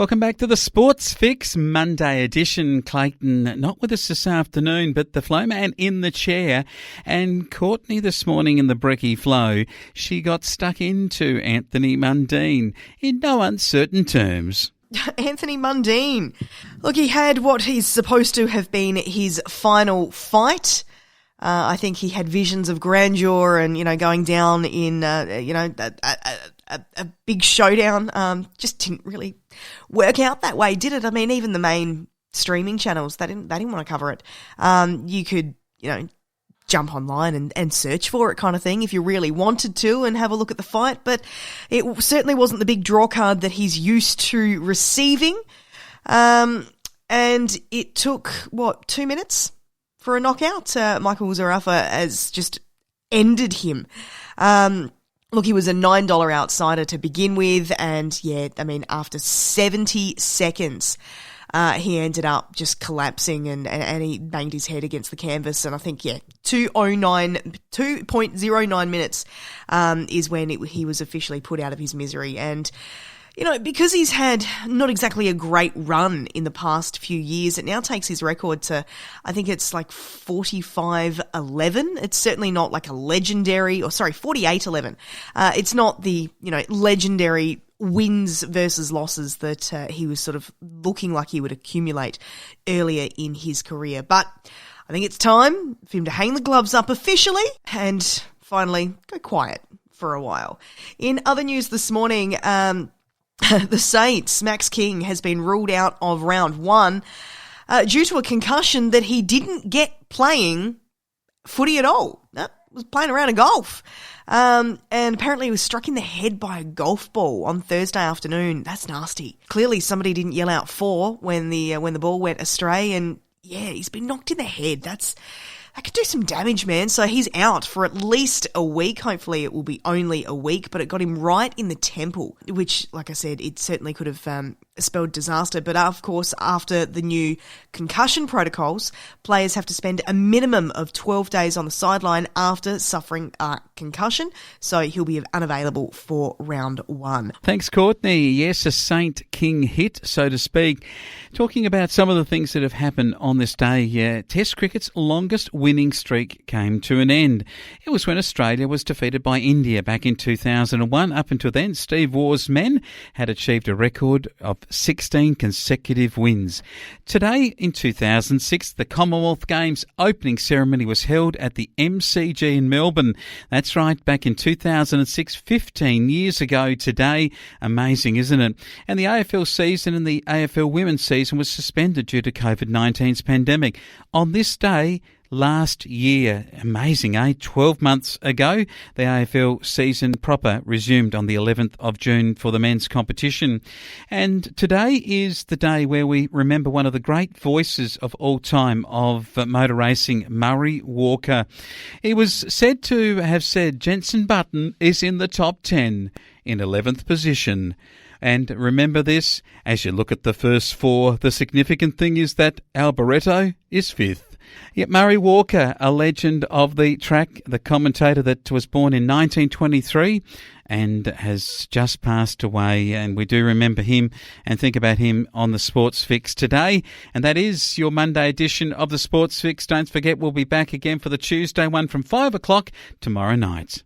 Welcome back to the Sports Fix Monday edition. Clayton, not with us this afternoon, but the Flow Man in the chair. And Courtney this morning in the Breaky Flow, she got stuck into Anthony Mundine in no uncertain terms. Anthony Mundine. Look, he had what is supposed to have been his final fight. I think he had visions of grandeur and, going down in, a big showdown. Just didn't really work out that way, did it? I mean, even the main streaming channels, they didn't want to cover it. You could, jump online and search for it kind of thing if you really wanted to and have a look at the fight, but it certainly wasn't the big draw card that he's used to receiving. And it took, 2 minutes for a knockout? Michael Zarafa has just ended him. Look, he was a $9 outsider to begin with, and after 70 seconds, he ended up just collapsing and he banged his head against the canvas. And I think, 2.09 minutes is when he was officially put out of his misery. And, because he's had not exactly a great run in the past few years, it now takes his record to, I think it's like 45-11. It's certainly not like a legendary, 48-11. It's not the, legendary wins versus losses that he was sort of looking like he would accumulate earlier in his career. But I think it's time for him to hang the gloves up officially and finally go quiet for a while. In other news this morning, the Saints, Max King, has been ruled out of round one due to a concussion that he didn't get playing footy at all. Was playing around a golf. And apparently he was struck in the head by a golf ball on Thursday afternoon. That's nasty. Clearly somebody didn't yell out for when the ball went astray, and he's been knocked in the head. That could do some damage, man. So he's out for at least a week. Hopefully it will be only a week, but it got him right in the temple, which, like I said, it certainly could have spelled disaster. But of course, after the new concussion protocols, players have to spend a minimum of 12 days on the sideline after suffering a concussion. So he'll be unavailable for round one. Thanks, Courtney. Yes, a Saint King hit, so to speak. Talking about some of the things that have happened on this day, Test cricket's longest winning streak came to an end. It was when Australia was defeated by India back in 2001. Up until then, Steve Waugh's men had achieved a record of 16 consecutive wins. Today, in 2006, the Commonwealth Games opening ceremony was held at the MCG in Melbourne. That's right, back in 2006, 15 years ago today. Amazing, isn't it? And the AFL season and the AFL women's season was suspended due to COVID-19's pandemic. On this day last year, amazing, 12 months ago, the AFL season proper resumed on the 11th of June for the men's competition. And today is the day where we remember one of the great voices of all time of motor racing, Murray Walker. He was said to have said Jenson Button is in the top 10 in 11th position. And remember this, as you look at the first four, the significant thing is that Alboreto is 5th. Yet Murray Walker, a legend of the track, the commentator that was born in 1923 and has just passed away, and we do remember him and think about him on the Sports Fix today. And that is your Monday edition of the Sports Fix. Don't forget, we'll be back again for the Tuesday one from 5 o'clock tomorrow night.